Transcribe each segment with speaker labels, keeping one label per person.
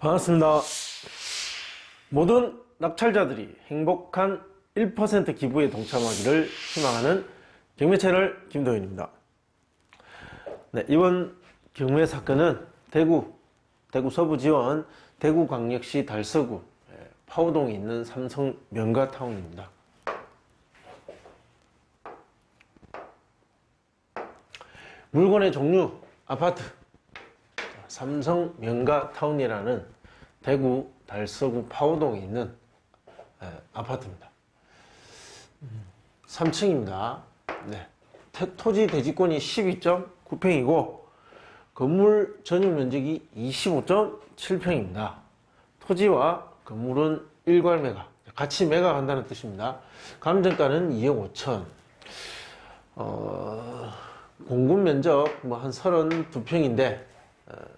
Speaker 1: 반갑습니다. 모든 낙찰자들이 행복한 1% 기부에 동참하기를 희망하는 경매 채널 김도현입니다. 네, 이번 경매 사건은 대구 서부지원 대구광역시 달서구 파우동에 있는 삼성 명가타운입니다. 물건의 종류 아파트, 삼성 명가타운이라는 대구 달서구 파우동에 있는 아파트입니다. 3층입니다. 네. 토지 대지권이 12.9평이고 건물 전용 면적이 25.7평입니다. 토지와 건물은 일괄 매각, 같이 매각한다는 뜻입니다. 감정가는 2억 5천. 공급 면적 한 32평인데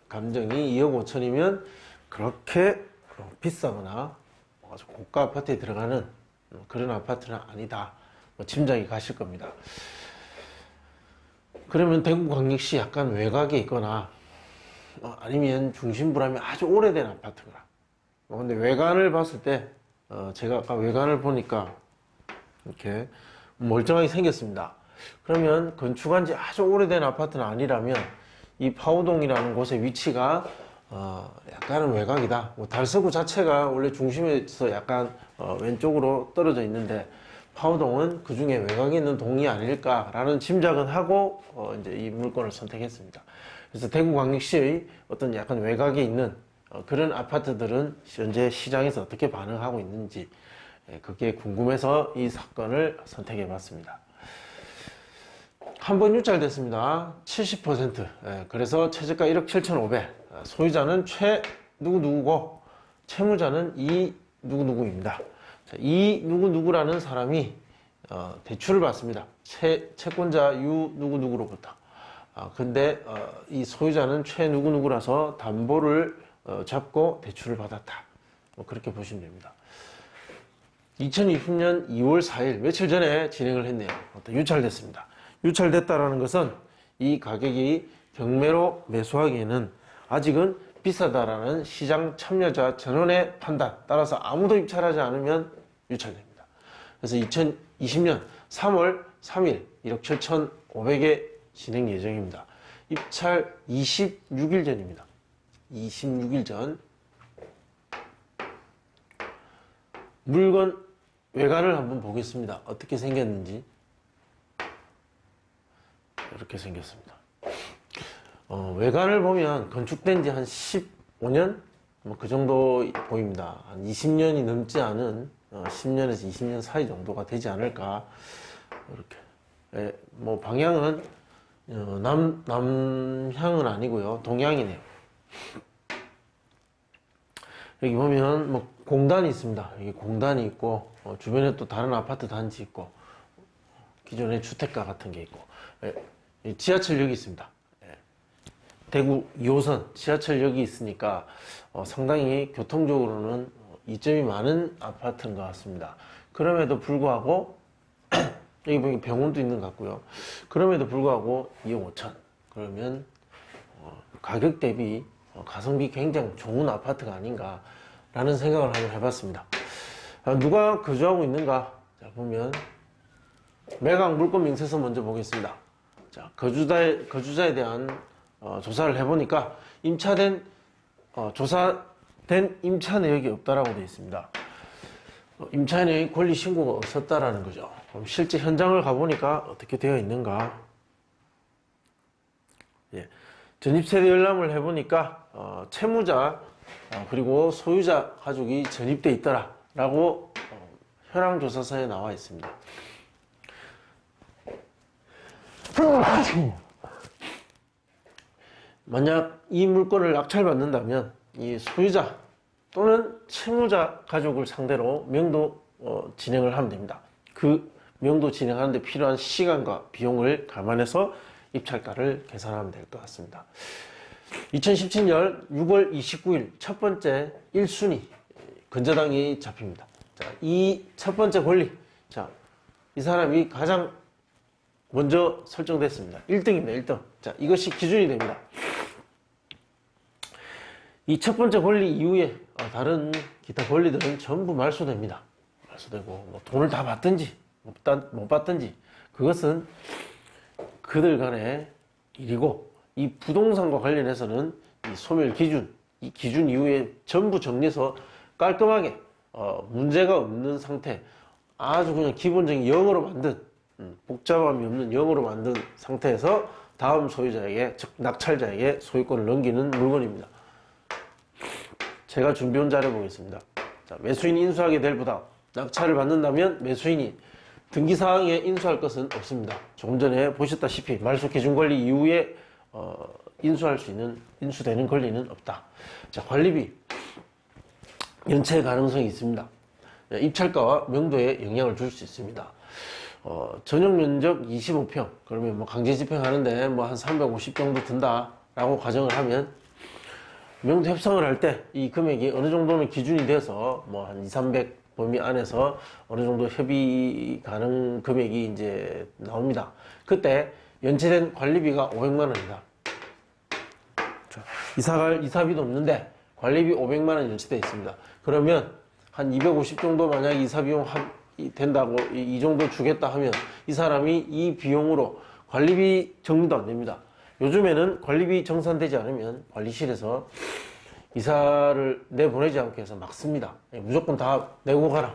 Speaker 1: 감정이 2억 5천이면 그렇게 비싸거나 아주 고가 아파트에 들어가는 그런 아파트는 아니다. 짐작이 가실 겁니다. 그러면 대구광역시 약간 외곽에 있거나 아니면 중심부라면 아주 오래된 아파트거나. 근데 외관을 봤을 때 제가 아까 외관을 보니까 이렇게 멀쩡하게 생겼습니다. 그러면 건축한 지 아주 오래된 아파트는 아니라면 이 파우동이라는 곳의 위치가 약간은 외곽이다. 달서구 자체가 원래 중심에서 약간 왼쪽으로 떨어져 있는데 파우동은 그 중에 외곽에 있는 동이 아닐까라는 짐작은 하고 이제 이 물건을 선택했습니다. 그래서 대구광역시의 어떤 약간 외곽에 있는 그런 아파트들은 현재 시장에서 어떻게 반응하고 있는지 그게 궁금해서 이 사건을 선택해 봤습니다. 한 번 유찰됐습니다. 70%. 그래서 최저가 1억 7,500. 소유자는 최 누구누구고 채무자는 이 누구누구입니다. 이 누구누구라는 사람이 대출을 받습니다. 채권자 유 누구누구로부터. 근데 이 소유자는 최 누구누구라서 담보를 잡고 대출을 받았다. 그렇게 보시면 됩니다. 2020년 2월 4일 며칠 전에 진행을 했네요. 유찰됐습니다. 유찰됐다라는 것은 이 가격이 경매로 매수하기에는 아직은 비싸다라는 시장 참여자 전원의 판단 따라서 아무도 입찰하지 않으면 유찰됩니다. 그래서 2020년 3월 3일 1억 7,500에 진행 예정입니다. 입찰 26일 전입니다. 26일 전. 물건 외관을 한번 보겠습니다. 어떻게 생겼는지. 이렇게 생겼습니다. 외관을 보면 건축된 지 한 15년? 그 정도 보입니다. 한 20년이 넘지 않은 10년에서 20년 사이 정도가 되지 않을까. 이렇게. 방향은 남향은 아니고요. 동향이네요. 여기 보면 공단이 있습니다. 여기 공단이 있고 주변에 또 다른 아파트 단지 있고 기존의 주택가 같은 게 있고 지하철역이 있습니다. 대구 2호선 지하철역이 있으니까 상당히 교통적으로는 이점이 많은 아파트인 것 같습니다. 그럼에도 불구하고 여기 보면 병원도 있는 것 같고요. 그럼에도 불구하고 2억 5천. 그러면 가격 대비 가성비 굉장히 좋은 아파트가 아닌가 라는 생각을 한번 해봤습니다. 누가 거주하고 있는가? 자, 보면 매각 물건 명세서 먼저 보겠습니다. 자, 거주자에 대한 조사를 해보니까 조사된 임차 내역이 없다라고 되어 있습니다. 임차 내역이 권리 신고가 없었다라는 거죠. 그럼 실제 현장을 가보니까 어떻게 되어 있는가? 전입세대 열람을 해보니까 채무자 그리고 소유자 가족이 전입돼 있더라라고 현황조사서에 나와 있습니다. 만약 이 물건을 낙찰받는다면 이 소유자 또는 채무자 가족을 상대로 명도 진행을 하면 됩니다. 그 명도 진행하는데 필요한 시간과 비용을 감안해서 입찰가를 계산하면 될 것 같습니다. 2017년 6월 29일 첫 번째 1순위 건재당이 잡힙니다. 자, 이 첫 번째 권리. 자, 이 사람이 가장 먼저 설정됐습니다. 1등입니다. 1등. 자, 이것이 기준이 됩니다. 이 첫 번째 권리 이후에 다른 기타 권리들은 전부 말소됩니다. 말소되고 뭐 돈을 다 받든지 못 받든지 그것은 그들 간의 일이고, 이 부동산과 관련해서는 이 소멸 기준, 이 기준 이후에 전부 정리해서 깔끔하게 문제가 없는 상태, 아주 그냥 기본적인 0으로 만든 복잡함이 없는 0으로 만든 상태에서 다음 소유자에게, 즉 낙찰자에게 소유권을 넘기는 물건입니다. 제가 준비한 자료 보겠습니다. 자, 매수인이 인수하게 될 부담, 낙찰을 받는다면 매수인이 등기사항에 인수할 것은 없습니다. 조금 전에 보셨다시피 말소 기준 권리 이후에 인수할 수 있는, 인수되는 권리는 없다. 자, 관리비 연체 가능성이 있습니다. 입찰가와 명도에 영향을 줄 수 있습니다. 전용 면적 25평, 그러면 뭐 강제 집행하는데 뭐 한 350 정도 든다라고 가정을 하면, 명도 협상을 할 때 이 금액이 어느 정도는 기준이 돼서 뭐 한 2, 300 범위 안에서 어느 정도 협의 가능 금액이 이제 나옵니다. 그때 연체된 관리비가 500만 원이다. 이사비도 없는데 관리비 500만 원 연체되어 있습니다. 그러면 한 250 정도 만약 이사 비용 된다고 이 정도 주겠다 하면 이 사람이 이 비용으로 관리비 정리도 안 됩니다. 요즘에는 관리비 정산되지 않으면 관리실에서 이사를 내보내지 않게 해서 막습니다. 무조건 다 내고 가라.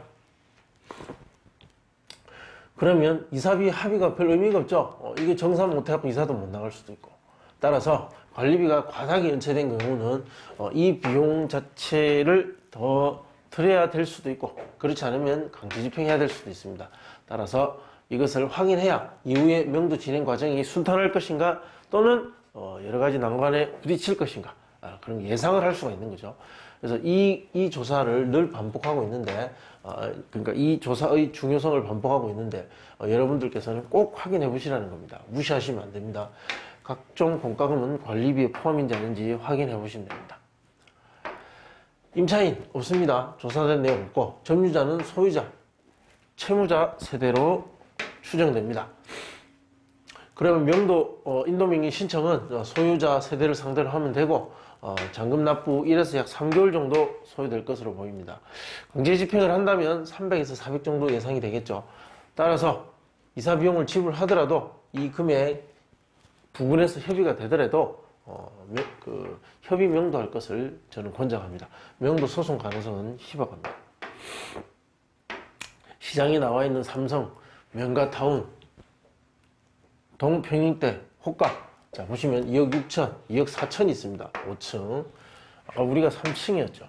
Speaker 1: 그러면 이사비 합의가 별 의미가 없죠. 이게 정산 못해갖고 이사도 못 나갈 수도 있고. 따라서 관리비가 과다하게 연체된 경우는 이 비용 자체를 더 들여야 될 수도 있고, 그렇지 않으면 강제 집행해야 될 수도 있습니다. 따라서 이것을 확인해야 이후에 명도 진행 과정이 순탄할 것인가, 또는 여러 가지 난관에 부딪힐 것인가, 그런 예상을 할 수가 있는 거죠. 그래서 이 조사를 늘 반복하고 있는데, 그러니까 이 조사의 중요성을 반복하고 있는데, 여러분들께서는 꼭 확인해 보시라는 겁니다. 무시하시면 안 됩니다. 각종 공과금은 관리비에 포함인지 아닌지 확인해 보시면 됩니다. 임차인 없습니다. 조사된 내용 없고, 점유자는 소유자, 채무자 세대로 추정됩니다. 그러면 명도 인도명의 신청은 소유자 세대를 상대로 하면 되고, 잔금 납부 1에서 약 3개월 정도 소요될 것으로 보입니다. 강제 집행을 한다면 300에서 400 정도 예상이 되겠죠. 따라서 이사 비용을 지불하더라도 이 금액 부분에서 협의가 되더라도 협의 명도할 것을 저는 권장합니다. 명도 소송 가능성은 희박합니다. 시장에 나와 있는 삼성, 명가타운, 동평행대, 호가, 자 보시면 2억 6천, 2억 4천이 있습니다. 5층. 아까 우리가 3층이었죠.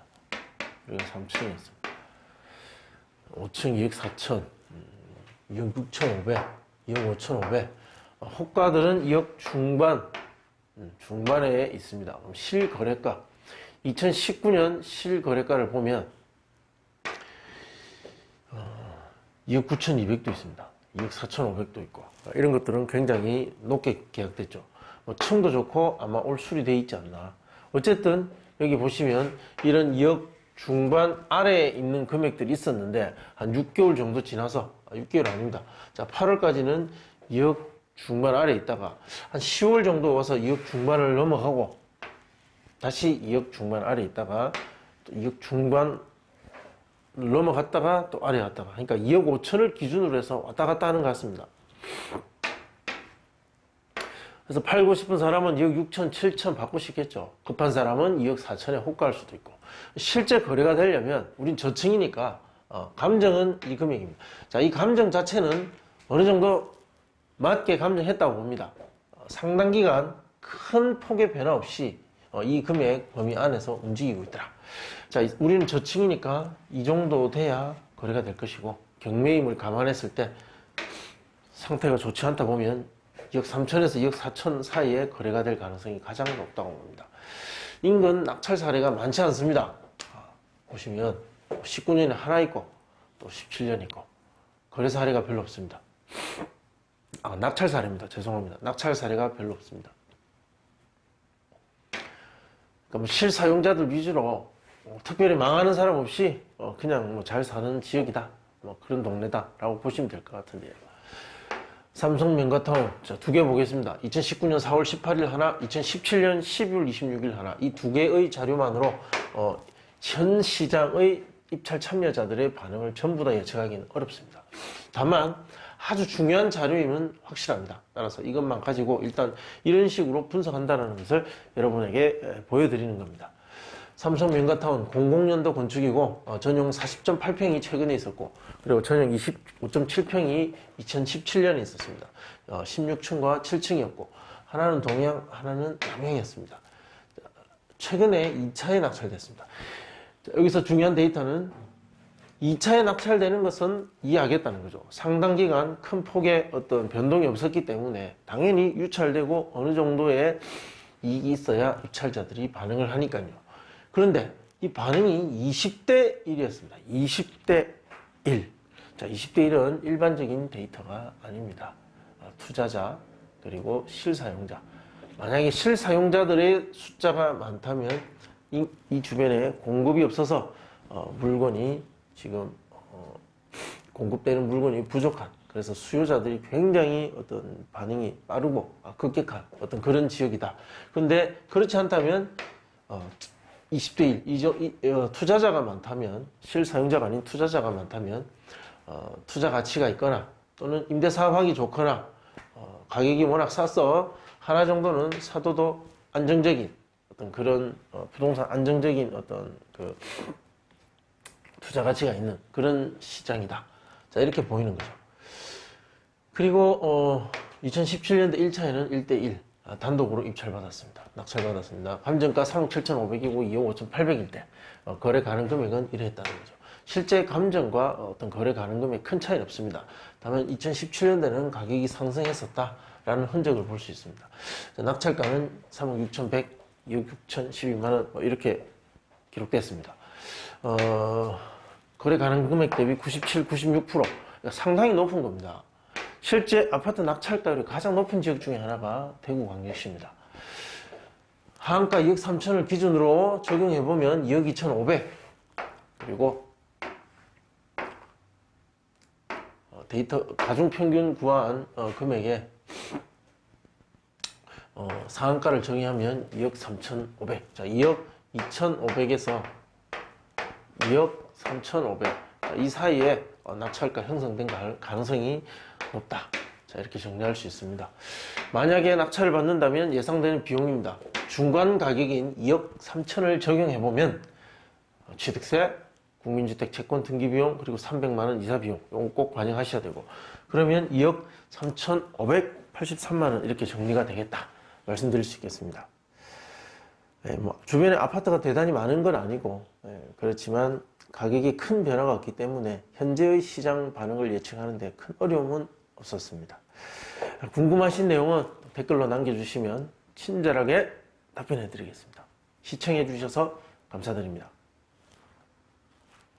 Speaker 1: 우리가 3층이었습니다. 5층 2억 4천, 2억 6천 5백, 2억 5천 5백. 호가들은 2억 중반에 있습니다. 그럼 실거래가 2019년 실거래가를 보면 2억 9,200도 있습니다. 2억 4,500도 있고, 이런 것들은 굉장히 높게 계약됐죠. 층도 좋고 아마 올 수리되어 있지 않나. 어쨌든 여기 보시면 이런 2억 중반 아래에 있는 금액들이 있었는데 한 6개월 정도 지나서, 6개월 아닙니다. 자, 8월까지는 2억 중반 아래에 있다가 한 10월 정도 와서 2억 중반을 넘어가고 다시 2억 중반 아래에 있다가 또 2억 중반 넘어갔다가 또 아래 갔다가, 그러니까 2억 5천을 기준으로 해서 왔다 갔다 하는 것 같습니다. 그래서 팔고 싶은 사람은 2억 6천, 7천 받고 싶겠죠. 급한 사람은 2억 4천에 호가할 수도 있고. 실제 거래가 되려면 우린 저층이니까 감정은 이 금액입니다. 자, 이 감정 자체는 어느 정도 맞게 감정했다고 봅니다. 상당 기간 큰 폭의 변화 없이 이 금액 범위 안에서 움직이고 있더라. 자, 우리는 저층이니까 이 정도 돼야 거래가 될 것이고, 경매임을 감안했을 때 상태가 좋지 않다 보면 2억 3천에서 2억 4천 사이에 거래가 될 가능성이 가장 높다고 봅니다. 인근 낙찰 사례가 많지 않습니다. 보시면 19년에 하나 있고 또 17년 있고, 거래 사례가 별로 없습니다. 낙찰 사례입니다. 죄송합니다. 낙찰 사례가 별로 없습니다. 그러니까 뭐 실사용자들 위주로 특별히 망하는 사람 없이 그냥 뭐 잘 사는 지역이다, 뭐 그런 동네다 라고 보시면 될 것 같은데요. 삼성 명가타운 자, 두 개 보겠습니다. 2019년 4월 18일 하나, 2017년 12월 26일 하나. 이 두 개의 자료만으로 현 시장의 입찰 참여자들의 반응을 전부 다 예측하기는 어렵습니다. 다만 아주 중요한 자료임은 확실합니다. 따라서 이것만 가지고 일단 이런 식으로 분석한다는 것을 여러분에게 보여드리는 겁니다. 삼성 명가타운 00년도 건축이고 전용 40.8평이 최근에 있었고, 그리고 전용 25.7평이 2017년에 있었습니다. 16층과 7층이었고, 하나는 동양, 하나는 남양이었습니다. 최근에 2차에 낙찰됐습니다. 여기서 중요한 데이터는 2차에 낙찰되는 것은 이해하겠다는 거죠. 상당 기간 큰 폭의 어떤 변동이 없었기 때문에 당연히 유찰되고 어느 정도의 이익이 있어야 유찰자들이 반응을 하니까요. 그런데 이 반응이 20대 1이었습니다. 20대 1. 자, 20대 1은 일반적인 데이터가 아닙니다. 투자자, 그리고 실사용자. 만약에 실사용자들의 숫자가 많다면 이 주변에 공급이 없어서 물건이 지금 공급되는 물건이 부족한, 그래서 수요자들이 굉장히 어떤 반응이 빠르고 급격한 어떤 그런 지역이다. 그런데 그렇지 않다면 20대 1, 투자자가 많다면, 실사용자가 아닌 투자자가 많다면 투자 가치가 있거나 또는 임대사업하기 좋거나 가격이 워낙 싸서 하나 정도는 사도도 안정적인 어떤 그런 부동산 안정적인 어떤 그 투자 가치가 있는 그런 시장이다. 자, 이렇게 보이는 거죠. 그리고 2017년도 1차에는 1대1 단독으로 입찰받았습니다. 낙찰받았습니다. 감정가 3억 7,500이고 2억 5,800일 때 거래 가능 금액은 이랬다는 거죠. 실제 감정과 어떤 거래 가능 금액 큰 차이는 없습니다. 다만 2017년도에는 가격이 상승했었다라는 흔적을 볼 수 있습니다. 자, 낙찰가는 3억 6,100, 2억 6,012만 원 이렇게 기록됐습니다. 거래 가능 금액 대비 97, 96%, 그러니까 상당히 높은 겁니다. 실제 아파트 낙찰가율이 가장 높은 지역 중에 하나가 대구 광역시입니다. 하한가 2억 3천을 기준으로 적용해보면 2억 2,500, 그리고 데이터 가중평균 구한 금액에 상한가를 정의하면 2억 3,500. 자, 2억 2,500에서 2억 3,500. 자, 이 사이에 낙찰가 형성된 가능성이 높다. 자, 이렇게 정리할 수 있습니다. 만약에 낙찰을 받는다면 예상되는 비용입니다. 중간 가격인 2억 3천을 적용해보면 취득세, 국민주택 채권 등기 비용, 그리고 300만 원 이사 비용, 이거 꼭 반영하셔야 되고, 그러면 2억 3,583만 원 이렇게 정리가 되겠다 말씀드릴 수 있겠습니다. 네, 주변에 아파트가 대단히 많은 건 아니고, 그렇지만 가격이 큰 변화가 없기 때문에 현재의 시장 반응을 예측하는 데 큰 어려움은 없었습니다. 궁금하신 내용은 댓글로 남겨주시면 친절하게 답변해 드리겠습니다. 시청해 주셔서 감사드립니다.